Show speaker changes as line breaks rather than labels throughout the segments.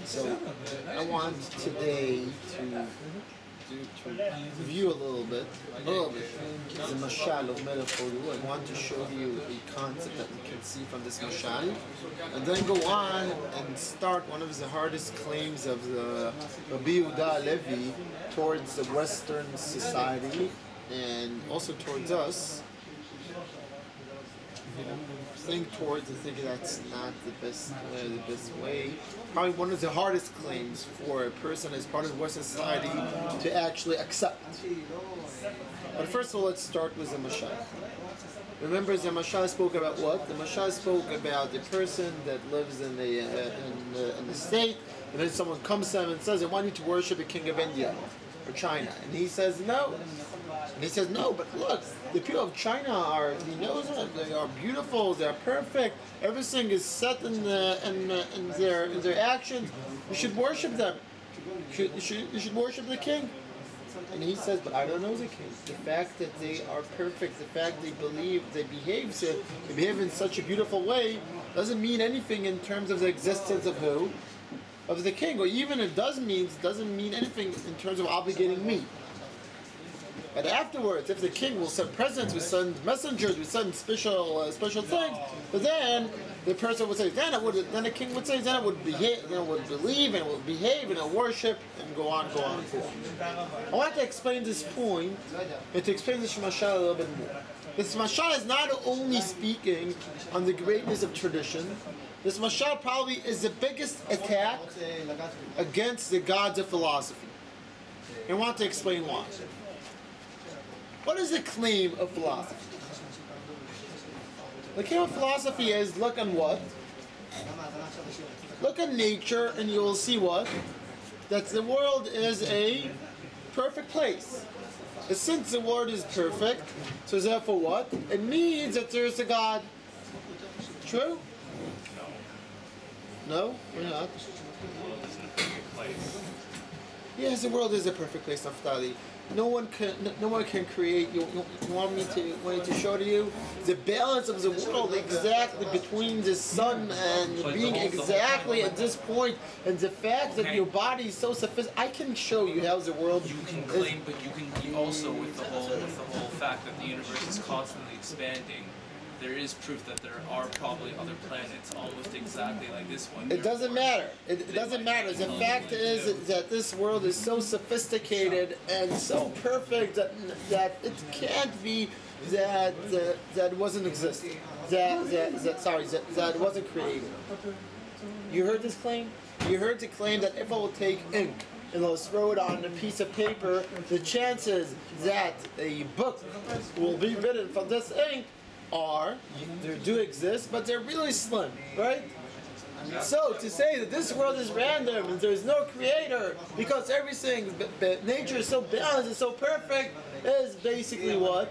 So I want today to review a little bit. It's a mashal of metaphor. I want to show you a concept that we can see from this mashal, and then go on and start one of the hardest claims of the Rabbi Yehuda Levi towards the Western society and also towards us. Think that's not the best way. Probably one of the hardest claims for a person as part of Western society to actually accept. But first of all, let's start with the mashal. Remember, the mashal spoke about what? The mashal spoke about the person that lives in the state, and then someone comes to him and says, "I want you to worship a king of India or China," and he says, "No." And he says, "No, but look, the people of China are, they are beautiful, they are perfect. Everything is set in their actions. You should worship them. You should worship the king." And he says, "But I don't know the king. The fact that they are perfect, the fact they behave in such a beautiful way, doesn't mean anything in terms of the existence of who? Of the king. Or even it doesn't mean anything in terms of obligating me. But afterwards, if the king will send presents, we send messengers, we send special things, but then the person would say, then the king would say, then it would behave, then it would believe, and it would behave, and it would worship, and go on. I want to explain this point, and to explain this mashal a little bit more. This mashal is not only speaking on the greatness of tradition. This mashal probably is the biggest attack against the gods of philosophy. And I want to explain why. What is the claim of philosophy? The claim of philosophy is, look on what? Look at nature and you will see what? That the world is a perfect place. And since the world is perfect, so therefore what? It means that there is a God. True? No? Or not? Yes, the world is a perfect place, Naftali. No one can create. You want me to show to you the balance of the world exactly between the sun and being exactly at this point, and the fact that your body is so sophisticated. I can show you how the world.
You can claim, but you can also with the whole fact that the universe is constantly expanding. There is proof that there are probably other planets almost exactly like this one.
It doesn't matter. It doesn't matter. The fact is that this world is so sophisticated and so perfect that it can't be that it wasn't existing. That it wasn't created. You heard this claim? You heard the claim that if I will take ink and I'll throw it on a piece of paper, the chances that a book will be written from this ink they do exist, but they're really slim, right? So to say that this world is random and there's no creator because everything, nature is so balanced and so perfect, is basically what?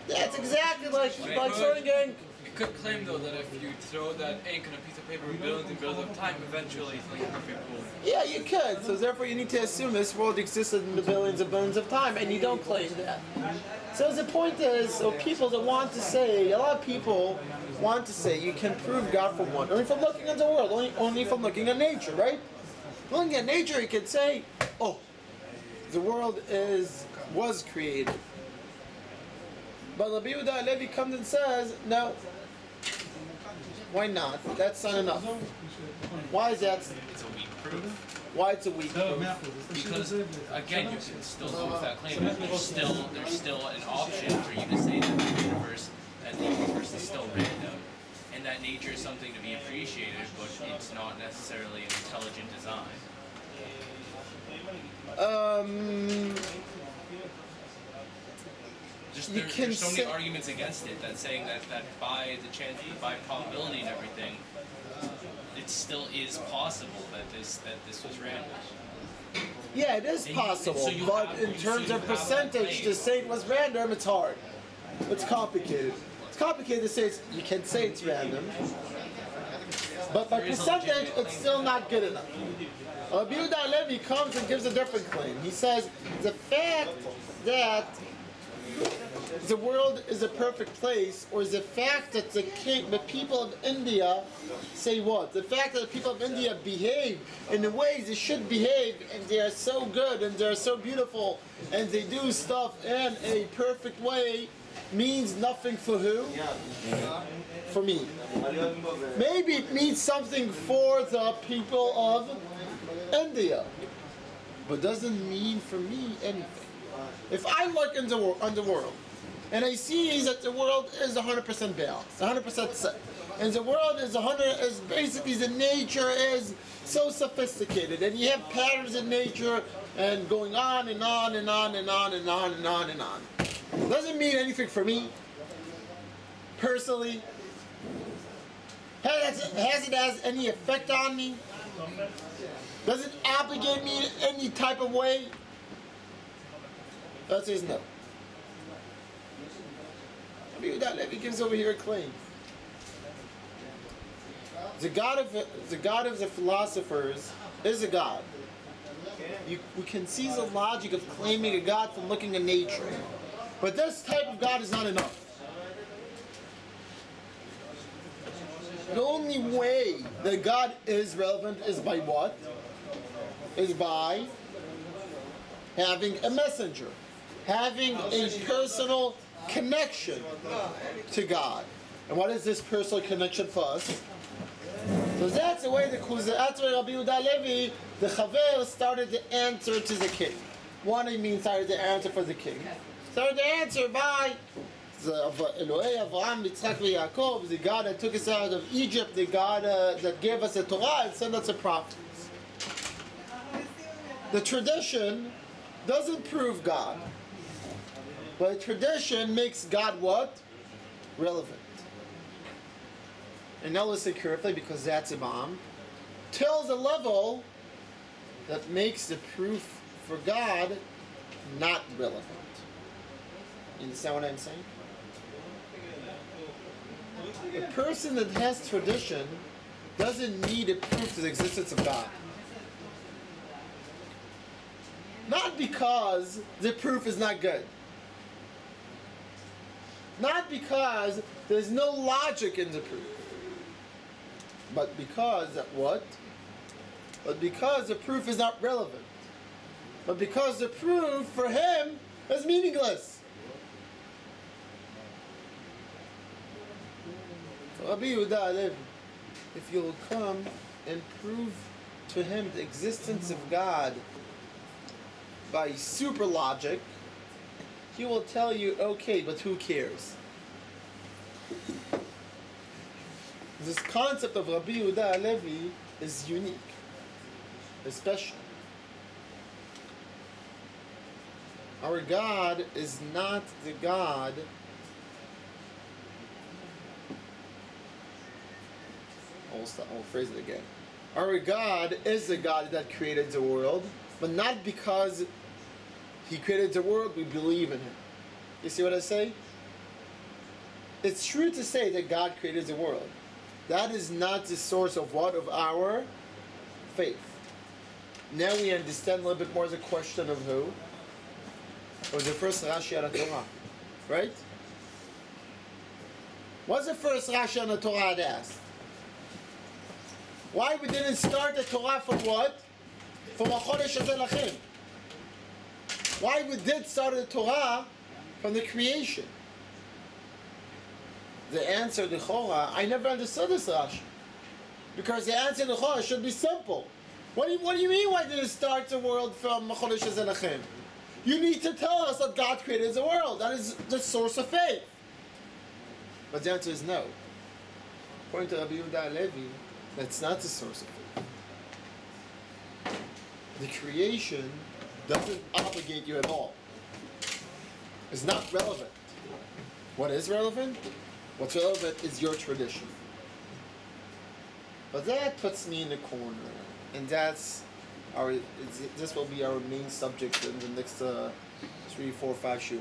That's exactly like throwing ink.
You could claim though that if you throw that ink on a piece of paper billions and billions of time, eventually it's like a perfect world.
Yeah, you could. So therefore you need to assume this world existed in the billions of time, and you don't claim that. So the point is, so people that want to say, a lot of people want to say you can prove God from what? Only from looking at the world, only from looking at nature, right? Looking at nature, you could say, oh, the world was created. But Rabbi Yehuda Levi comes and says, no. Why not? That's not enough. Why is that?
It's a weak proof.
Why it's a weak proof?
Because again, you can still go with that claim. There's still an option for you to say that the universe is still random, and that nature is something to be appreciated, but it's not necessarily an intelligent design. There's so many arguments against it that saying that by the chance, by probability and everything, it still is possible that this was random.
Yeah, it is possible, but in terms of percentage, to say it was random, it's hard. It's complicated. It's complicated to say you can say it's random, but by percentage, it's still not good enough. Rabbi Yehuda Levi comes and gives a different claim. He says the fact that the world is a perfect place, or is the fact that the people of India say what? The fact that the people of India behave in the ways they should behave, and they are so good, and they're so beautiful, and they do stuff in a perfect way, means nothing for who? For me. Maybe it means something for the people of India, but doesn't mean for me anything. If I look in the world, and I see that the world is 100% balanced, 100% set, and the world is basically, the nature is so sophisticated, and you have patterns in nature, and going on and on and on and on and on and on and on. Doesn't mean anything for me, personally. Has it any effect on me? Does it obligate me in any type of way? The answer is no. He gives over here a claim. The God of the philosophers is a God. We can see the logic of claiming a God from looking at nature. But this type of God is not enough. The only way that God is relevant is by what? Is by having a messenger. Having a personal connection to God. And what is this personal connection for us? So that's the way that's why Rabbi Yehuda Levi, the Chaver, started to answer to the king. What do you mean started to answer for the king? Started to answer by the Elohei Avraham, Yitzchak, Yaakov, the God that took us out of Egypt, the God that gave us the Torah and sent us the prophets. The tradition doesn't prove God. But tradition makes God what? Relevant. And now listen carefully, because that's a bomb. Till the level that makes the proof for God not relevant. You understand what I'm saying? A person that has tradition doesn't need a proof to the existence of God. Not because the proof is not good. Not because there's no logic in the proof. But because what? But because the proof is not relevant. But because the proof for him is meaningless. So Rabbi Yehuda Levi, if you'll come and prove to him the existence of God by super logic, he will tell you, okay, but who cares? This concept of Rabbi Yehuda Levi is unique, especially. Our God is not the God I'll phrase it again. Our God is the God that created the world, but not because He created the world, we believe in Him. You see what I say? It's true to say that God created the world. That is not the source of what? Of our faith. Now we understand a little bit more the question of who? Of the first Rashi on the Torah. Right? What's the first Rashi on the Torah that asked? Why we didn't start the Torah from what? From HaChodesh Hazeh Lachem. Why we did start the Torah from the creation? The answer, the Chora, I never understood this Rashi. Because the answer, the Chora, should be simple. What do you mean why did it start the world from HaChodesh Hazeh Lachem? You need to tell us that God created the world. That is the source of faith. But the answer is no. According to Rabbi Yehuda Levi, that's not the source of faith. The creation doesn't obligate you at all. It's not relevant. What is relevant? What's relevant is your tradition. But that puts me in the corner, and this will be our main subject in the next 3, 4, 5 shiur.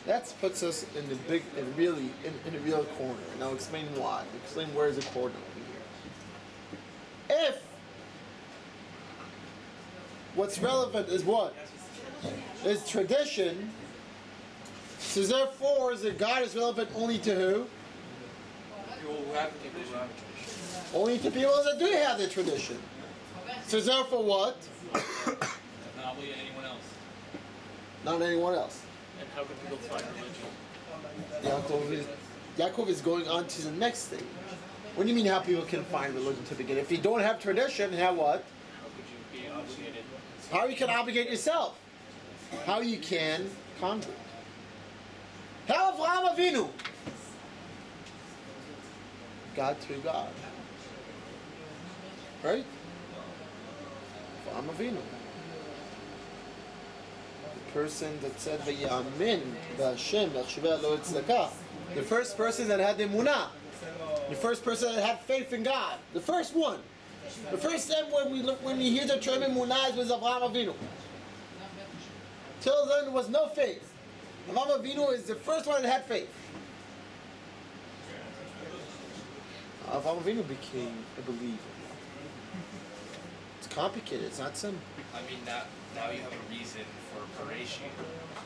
That puts us in the in a real corner. And I'll explain why. Explain where is the corner over here. If what's relevant is what? Is tradition, So therefore, the God is relevant only to who?
People who have tradition.
Only to people that do have the tradition. So therefore what?
Not really anyone else.
Not anyone else.
And how can people find religion?
Yaakov is going on to the next thing. What do you mean how people can find religion to begin? If you don't have tradition, have what?
How could you be obligated?
How you can obligate yourself? How you can convert? How Avraham Avinu? God through God. Right? Avraham Avinu. The person that said V'yamin V'Hashem V'Chshivah Lo Tzedakah. The first person that had the emunah. The first person that had faith in God. The first one. The first time when we hear the term emunah was Avraham Avinu. Till then there was no faith. Avraham Avinu is the first one that had faith. Avraham Avinu became a believer. It's complicated. It's not simple.
I mean, now you have a reason for Bereshit.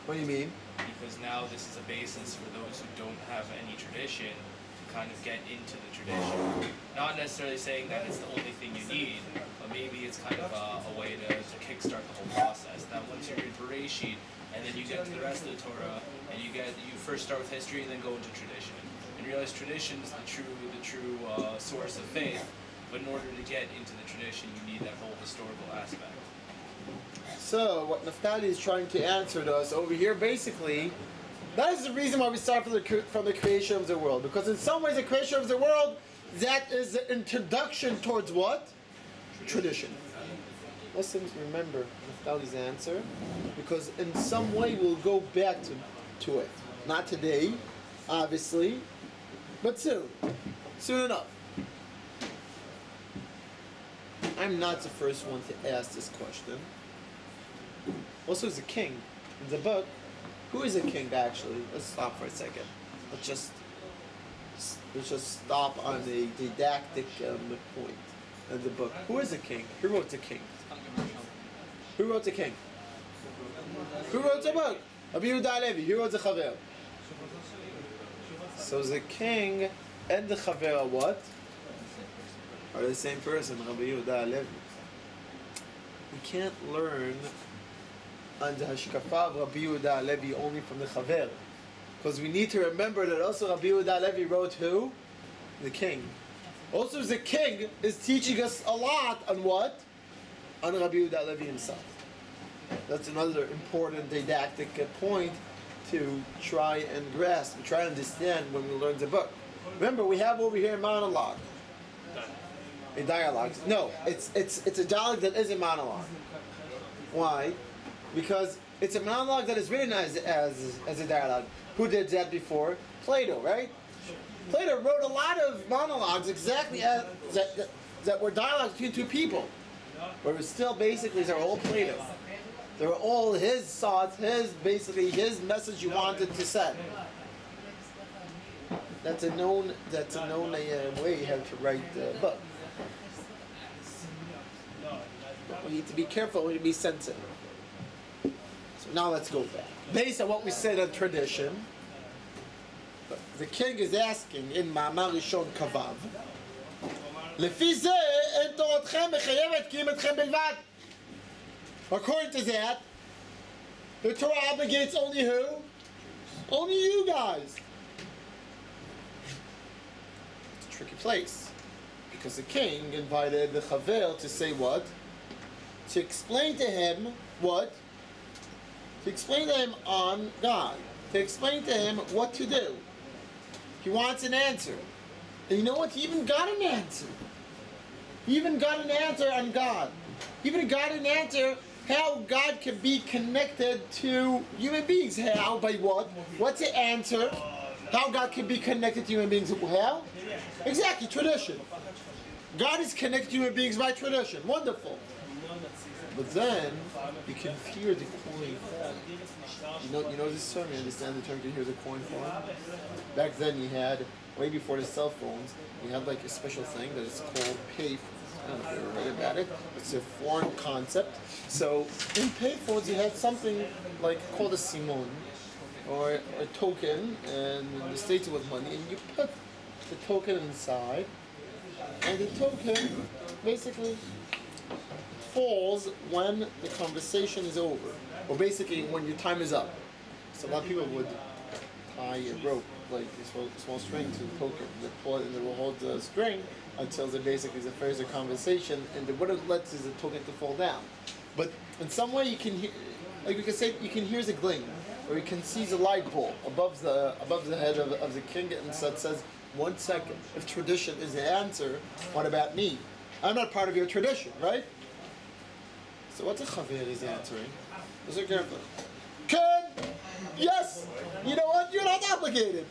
What do you mean?
Because now this is a basis for those who don't have any tradition to kind of get into the tradition. Not necessarily saying that it's the only thing you need, but maybe it's kind of a way to kickstart the whole process. That once you read Bereshit, and then you get to the rest of the Torah, and you first start with history and then go into tradition. And you realize tradition is the true source of faith, but in order to get into the tradition, you need that whole historical aspect.
So, what Naftali is trying to answer to us over here, basically, that is the reason why we start from the creation of the world. Because in some ways, the creation of the world, that is the introduction towards what? Tradition. Listen, remember Naftali's answer, because in some way we'll go back to it. Not today, obviously, but soon. Soon enough. I'm not the first one to ask this question. Also, as a king in the book, who is a king actually? Let's stop for a second. Let's just stop on the didactic point of the book. Who is a king? Who wrote the king? Who wrote the king? Who wrote the book? Rabbi Yehuda Halevi. Who wrote the Chaver? So the king and the Chaver are what? Are the same person, Rabbi Yehuda Halevi. We can't learn on the Hashkafa of Rabbi Yehuda Halevi only from the Chaver. Because we need to remember that also Rabbi Yehuda Halevi wrote who? The king. Also the king is teaching us a lot on what? On Rabbi Yehuda Halevi himself. That's another important didactic point to try and grasp, to try and understand when we learn the book. Remember, we have over here a monologue. A dialogue. No, it's a dialogue that is a monologue. Why? Because it's a monologue that is written as a dialogue. Who did that before? Plato, right? Plato wrote a lot of monologues exactly as that were dialogues between two people. But it was still basically they're all Plato. They were all his thoughts, his message he wanted to send. That's a known way how to write a book. We need to be careful. We need to be sensitive. So now let's go back. Based on what we said on tradition, the king is asking in Ma'amar Rishon Kavav, לפי זה אין תורתכם מחייבת כי אם אתכם בלבד. According to that, the Torah obligates only who? Only you guys. It's a tricky place. Because the king invited the Chavel to say what? To explain to him what? To explain to him on God. To explain to him what to do. He wants an answer. And you know what? He even got an answer. He even got an answer on God. He even got an answer how God can be connected to human beings. How? By what? What's the answer? How God can be connected to human beings? How? Exactly, tradition. God is connected to human beings by tradition. Wonderful. But then you can hear the coin fall. You know this term? You understand the term to hear the coin fall? Back then you had, way before the cell phones, you had like a special thing that is called payphones. I don't know if you ever read about it. It's a foreign concept. So in payphones you had something like called a simon. or a token, and in the States it was money, and you put the token inside, and the token basically falls when the conversation is over, or basically when your time is up. So a lot of people would tie a rope, like a small string to the token. They pull it and they will hold the string until they basically finishes the conversation, and what it lets is the token to fall down. But in some way you can hear, like we can say, you can hear the gling, or you can see the light bulb above the head of the king, and so it says, 1 second, if tradition is the answer, what about me? I'm not part of your tradition, right? So what's a chaver is answering? Listen carefully. Ken, yes, you know what, you're not obligated.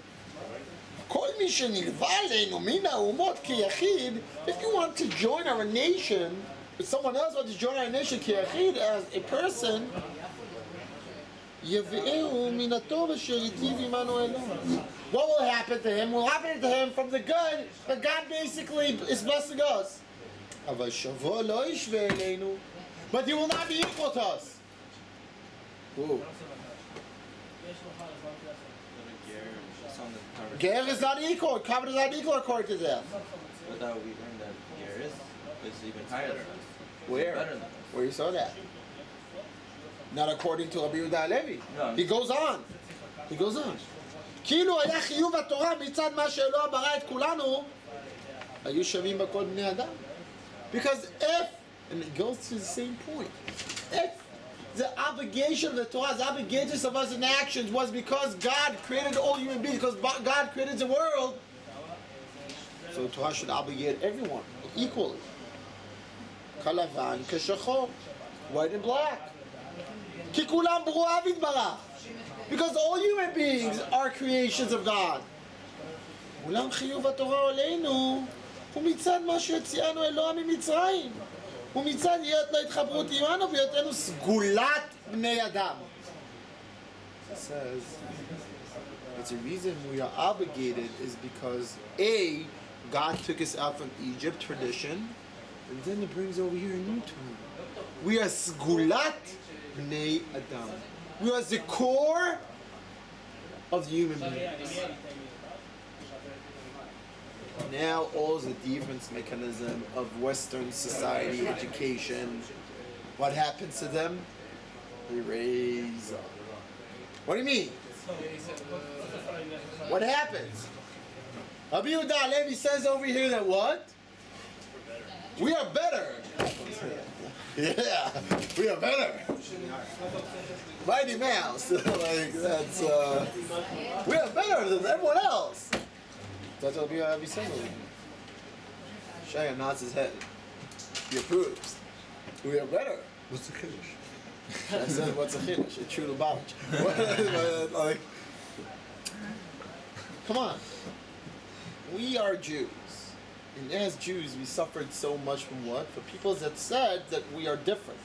If you want to join our nation, if someone else wants to join our nation as a person, what will happen to him? Will happen to him from the good that God basically is blessing us. But he will not be equal to us. Whoa. Ger is not equal. Kavod is not equal according to that.
But we learned that Ger is even higher than us.
Where?
Better than us.
Where you saw that? Not according to Rabbi Yehuda Halevi.
No.
He goes on. He goes on. כאילו היה חיוב התורה מצד מה שאלוה ברא את כולנו, היו שווים בכל בני אדם. Because if, and it goes to the same point, if the obligation of the Torah, the obligations of us in actions was because God created all human beings, because God created the world, so the Torah should obligate everyone equally. כלבן כשחור, white and black. כי כולם ברואה ויתברך. Because all human beings are creations of God. אולם חיוב התורה עלינו הוא מצד מה שהציענו אלוה ממצרים. ומצד להיות לו התחברות עמנו בהיותנו סגולת בני אדם. It says, it's a reason we are obligated is because A, God took us out from Egypt, tradition, and then it brings over here a new term. We are sgulat bnei adam. We are the core of the human beings. Now all the defense mechanism of Western society, education, what happens to them? They raise up. What do you mean? What happens? Rabbi Yehuda Halevi says over here that what? We are better. Yeah, we are better. Mighty Mouse. Like that's we are better than everyone else. That's what Rabbi Halevi says over here. Shaya nods his head. He approves. We are better.
What's the kiddush?
I said, what's a chiddush? A true Lubavitch. Like, come on. We are Jews. And as Jews, we suffered so much from what? For people that said that we are different.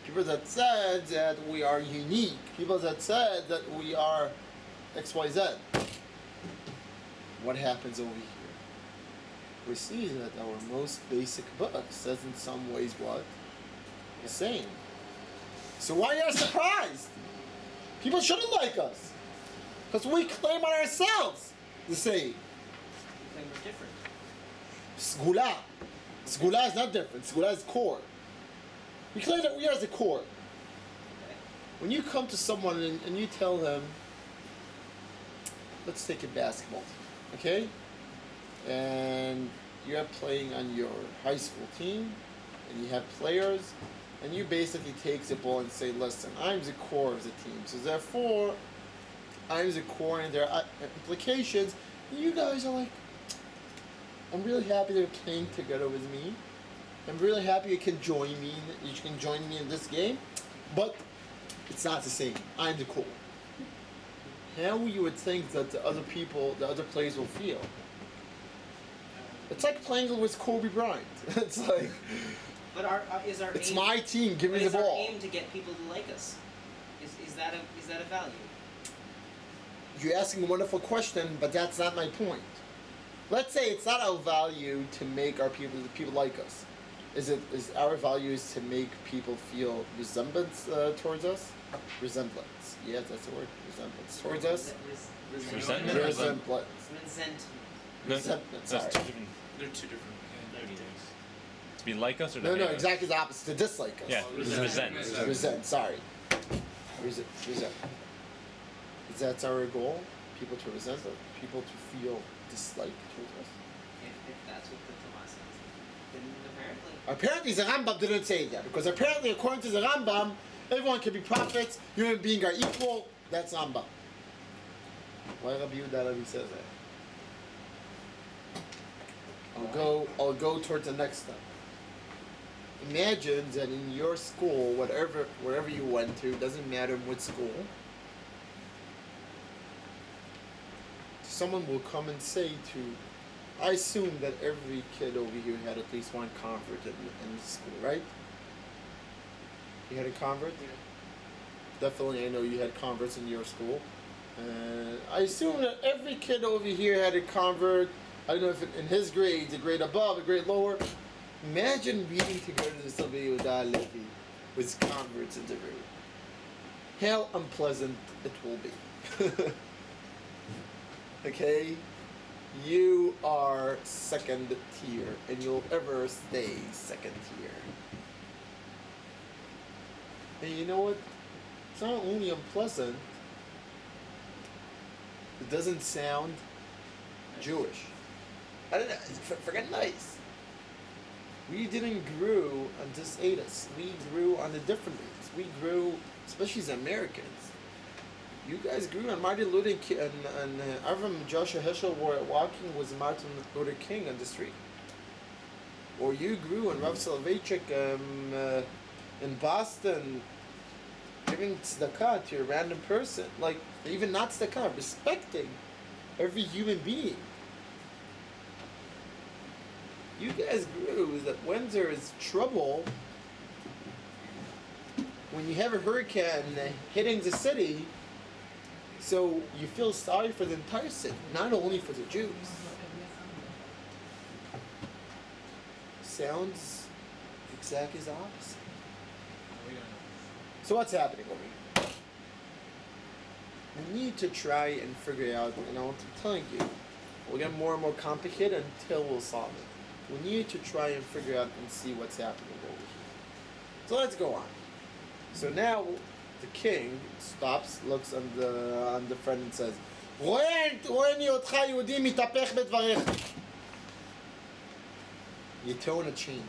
People that said that we are unique. People that said that we are XYZ. What happens over here? We see that our most basic book says in some ways what? The same. So why are you surprised? People shouldn't like us. Because we claim on ourselves the same.
We claim we're different.
Sgula. Sgula is not different. Sgula is core. We claim that we are the core. When you come to someone and you tell them, let's take a basketball team, okay? And you're playing on your high school team, and you have players, and you basically take the ball and say, listen, I'm the core of the team, so therefore, I'm the core, and there are implications. And you guys are like, I'm really happy they're playing together with me. I'm really happy you can join me. You can join me in this game, but it's not the same. I'm the core. How you would think that the other people, the other players will feel? It's like playing with Kobe Bryant. It's like,
but is our
it's
aim,
my team. Give me the
is our
ball.
aim to get people to like us? Is that a value?
You're asking a wonderful question, but that's not my point. Let's say it's not our value to make the people like us. Is our value is to make people feel resemblance towards us? Resemblance. Yes, that's the word. Resemblance towards us.
Resentment?
Resemblance. Resentment. Sorry.
That's two different
They're two different
meanings. To be like us or to
No,
hate us?
exactly the opposite. To dislike us.
Yeah, resent.
Resent. Sorry. Resent. Is that our goal? People to resent us? People to feel dislike towards us?
If that's what the Torah says, then
Apparently
apparently.
the Rambam didn't say that, because apparently according to the Rambam, everyone can be prophets, human beings are equal. That's Rambam. Why Rabbi Yehuda says that? I'll go towards the next step. Imagine that in your school, wherever you went to, doesn't matter what school, someone will come and say I assume that every kid over here had at least one convert in school, right? You had a convert? Definitely, I know you had converts in your school. I assume that every kid over here had a convert. I don't know if in his grades, a grade above, a grade lower. Imagine reading together to Rabbi Yehuda Levi with converts in the room. How unpleasant it will be. Okay? You are second tier, and you'll ever stay second tier. And you know what? It's not only unpleasant, it doesn't sound Jewish. I don't know, forget nice. We didn't grow on this Adis. We grew on the different ways. We grew, especially as Americans. You guys grew on Martin Luther King, and Avram Joshua Heschel were walking with Martin Luther King on the street. Or you grew on Rav Soloveitchik in Boston, giving tzedakah to a random person. Like, even not tzedakah, respecting every human being. You guys grew that when there is trouble, when you have a hurricane hitting the city, so you feel sorry for the entire city, not only for the Jews. Sounds exactly the opposite. So what's happening over here? We need to try and figure out, and I'm telling you, we'll get more and more complicated until we'll solve it. We need to try and figure out and see what's happening over here. So let's go on. So now the king stops, looks on the friend and says, your tone had changed.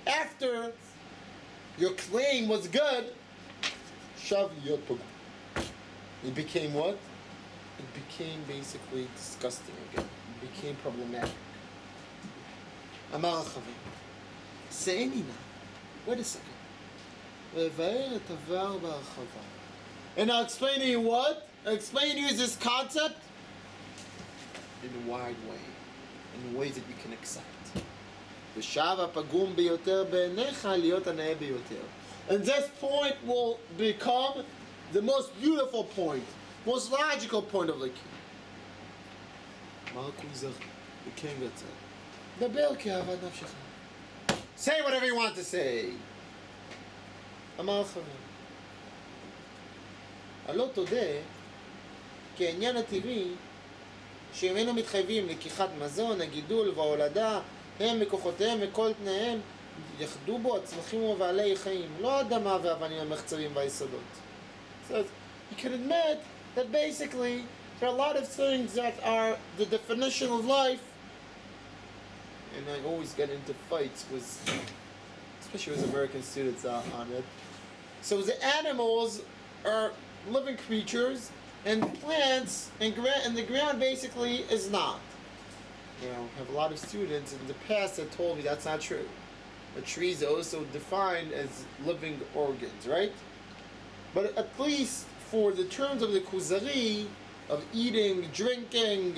After your claim was good, it became what? It became basically disgusting again. It became problematic. Amar HaChavim, Se'eni na. Wait a second. And I'll explain to you what? I'll explain to you this concept in a wide way. In ways that you can accept. And this point will become the most beautiful point, most logical point of the king. The king that said, say whatever you want to say. אמר חברים, הלא תודה כי העניין הטבעי שאם היינו מתחייבים לקיחת מזון, הגידול וההולדה הם מכוחותיהם וכל תנאיהם יחדו בו הצמחים ובעלי חיים, לא אדמה ואבנים המחצבים והיסודות. So you can admit that basically there are a lot of things that are the definition of life, and I always get into fights with, especially with American students on it. So the animals are living creatures, and plants and the ground basically is not. You know, I have a lot of students in the past that told me that's not true. The trees are also defined as living organs, right? But at least for the terms of the Kuzari, of eating, drinking,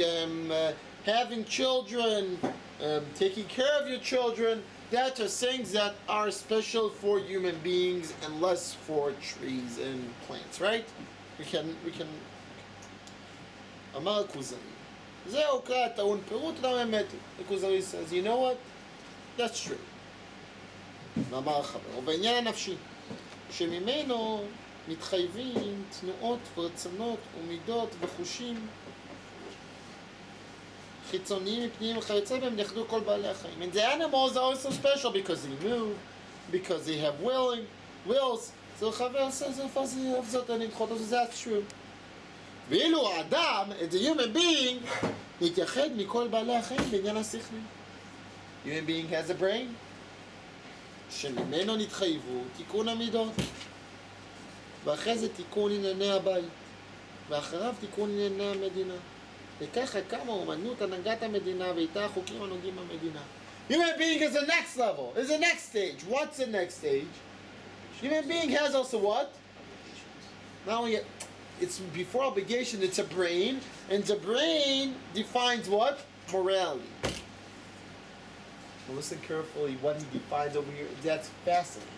having children, taking care of your children, that are things that are special for human beings and less for trees and plants, right? We can Amar Kuzari. זהו קרא טעון פירוט, למה אמת? Kuzari says, you know what? That's true. ואמר החבר, ובעניין הנפשי, שממנו מתחייבים תנועות ורצונות ומידות וחושים חיצוניים מפנימיים וכיוצא בהם נחדו כל בעלי החיים. And the animals are also special because they move, because they have wills. So חבר says, אף זאת אין לדחות, so that's true. ואילו האדם, the human being, מתייחד מכל בעלי החיים בעניין השכלי. Human being has a brain. שממנו נתחייבו תיקון המידות, ואחרי זה תיקון ענייני הבית, ואחריו תיקון ענייני המדינה. וככה קמה אומנות הנהגת המדינה ואיתה החוקים הנוגעים במדינה. Human being is the next level, is the next stage. What's the next stage? Human being has also what? Not only it's before obligation, it's a brain, and the brain defines what? Morality. Now listen carefully what he defines over here. That's fascinating.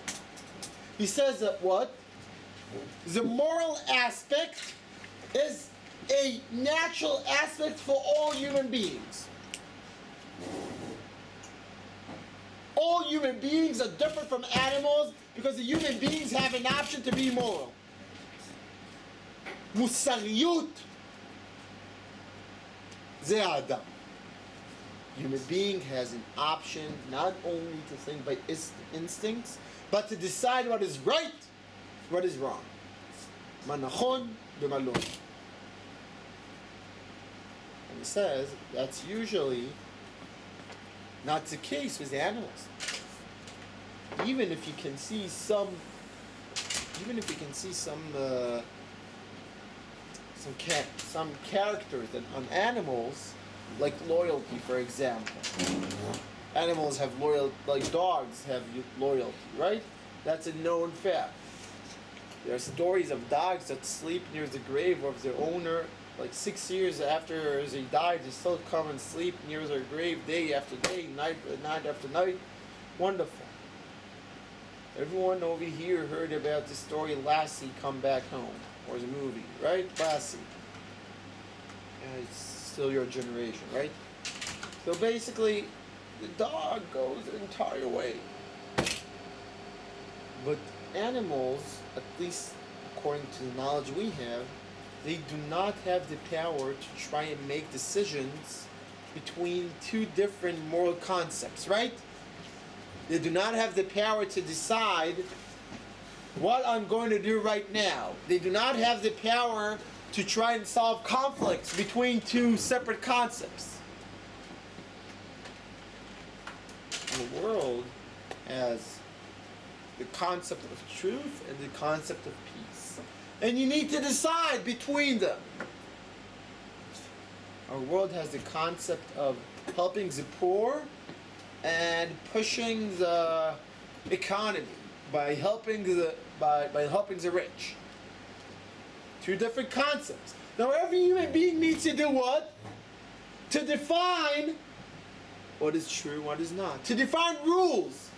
He says that what? The moral aspect is a natural aspect for all human beings. All human beings are different from animals because the human beings have an option to be moral. מוסריות זה האדם. Human being has an option not only to think by instincts, but to decide what is right, what is wrong. מה נכון ומה לא. And he says that's usually not the case with the animals. Even if you can see some characters that on animals, like loyalty, for example. Animals have loyalty, like dogs have loyalty, right? That's a known fact. There are stories of dogs that sleep near the grave of their owner, like 6 years after they died, they still come and sleep near their grave day after day, night after night. Wonderful. Everyone over here heard about the story Lassie Come Back Home, or the movie, right? Lassie. And it's still your generation, right? So basically, the dog goes the entire way. But animals, at least according to the knowledge we have, they do not have the power to try and make decisions between two different moral concepts, right? They do not have the power to decide what I'm going to do right now. They do not have the power to try and solve conflicts between two separate concepts. The world has the concept of truth and the concept of peace. And you need to decide between them. Our world has the concept of helping the poor and pushing the economy by helping the rich. Two different concepts. Now every human being needs to do what? To define what is true and what is not. To define rules.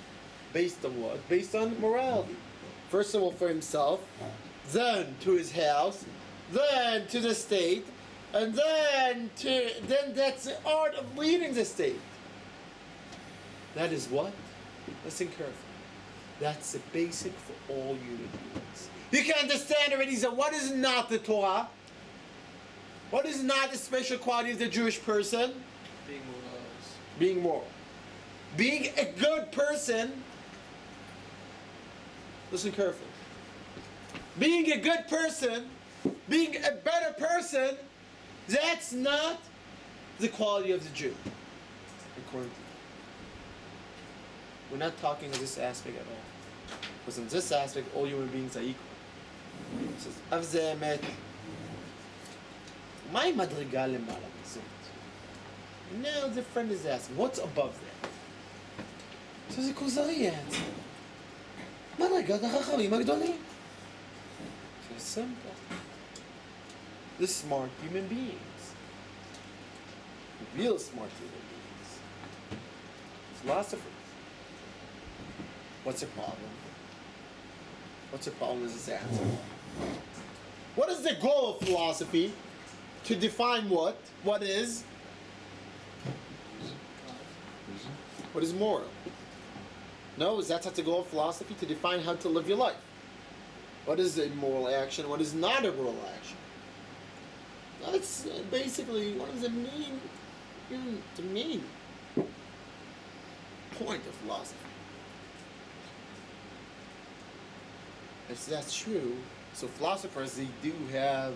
Based on what? Based on morality. First of all for himself, then to his house, then to the state, and then that's the art of leading the state. That is what? Listen carefully. That's the basic for all human beings. You can understand already that what is not the Torah? What is not the special quality of the Jewish person?
Being moralized.
Being moral. Being a good person. Listen carefully. Being a good person, being a better person, that's not the quality of the Jew. According to we're not talking of this aspect at all. Because in this aspect, all human beings are equal. It says, אף זה אמת. מהי מדרגה למעלה מזאת? Now the friend is asking, what's above that? So the Kuzari answer. מדרגת החכמים הגדולים. It's simple. The smart human beings. The real smart human beings. Philosophers. What's the problem? What's the problem with this answer? What is the goal of philosophy? To define what? What is? What is moral? No, that's not the goal of philosophy, to define how to live your life. What is a moral action? What is not a moral action? That's basically one of the main point of philosophy. If that's true, so philosophers, they do have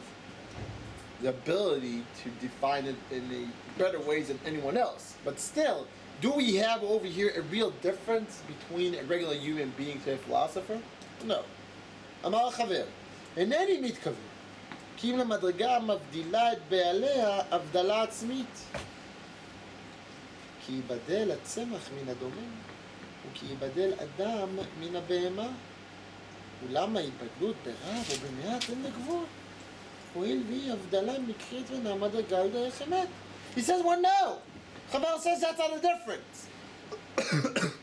the ability to define it in a better ways than anyone else. But still, do we have over here a real difference between a regular human being to a philosopher? No. אמר החבר, אינני מתכוון, כי אם למדרגה המבדילה את בעליה הבדלה עצמית. כי ייבדל הצמח מן הדומם, וכי ייבדל אדם מן הבהמה. ולמה התבדלות ברב או במעט אין לגבול? הואיל והיא הבדלה מקרית בין המדרגה על דרך אמת. He says, well, no. Chaval says that's not a difference.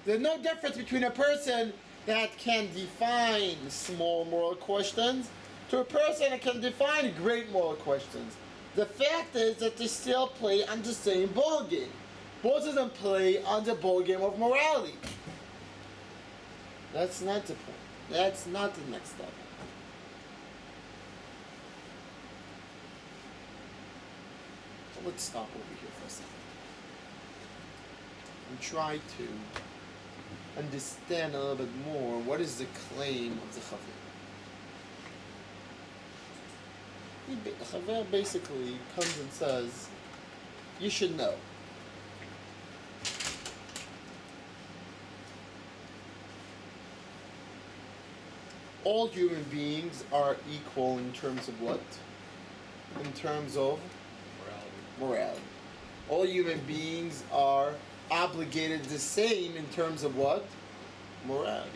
There's no difference between a person that can define small moral questions to a person that can define great moral questions. The fact is that they still play on the same ball game. Both of them play on the ball game of morality. That's not the point. That's not the next step. So let's stop over here for a second and try to understand a little bit more what is the claim of the Chaver. The Chaver basically comes and says, you should know. All human beings are equal in terms of what? In terms of morality. All human beings are obligated the same in terms of what? Morality.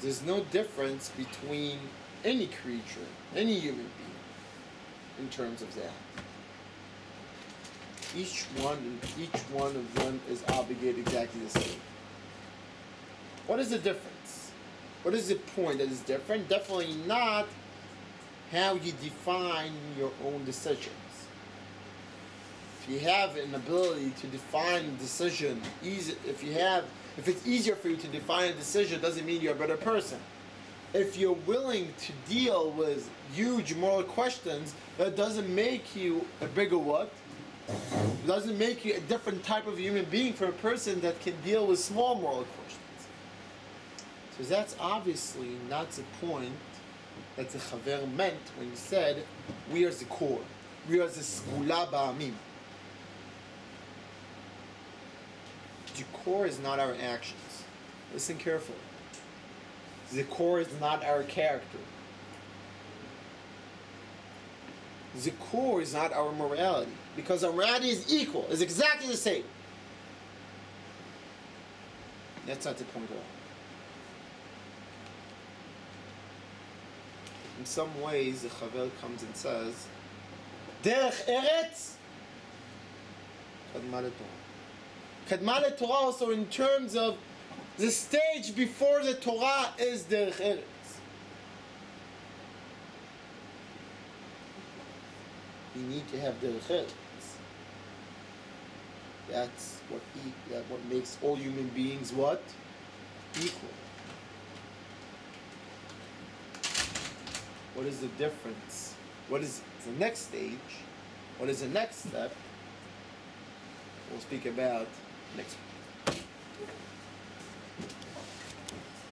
There's no difference between any creature, any human being, in terms of that. Each one of them is obligated exactly the same. What is the difference? What is the point that is different? Definitely not how you define your own decisions. If you have an ability to define a decision, if it's easier for you to define a decision, doesn't mean you're a better person. If you're willing to deal with huge moral questions, that doesn't make you a bigger what? It doesn't make you a different type of human being from a person that can deal with small moral questions. So that's obviously not the point that the Chaver meant when he said, we are the core. We are the Sgula Ba'amim. The core is not our actions. Listen carefully. The core is not our character. The core is not our morality. Because our morality is equal, is exactly the same. That's not the point at all. In some ways, the Chaver comes and says, Derech Eretz, Kadma LeTorah. Kadma LeTorah also in terms of the stage before the Torah is Derech Eretz. You need to have Derech Eretz. That's what makes all human beings what? Equal. What is the difference? What is the next stage? What is the next step? We'll speak about next week.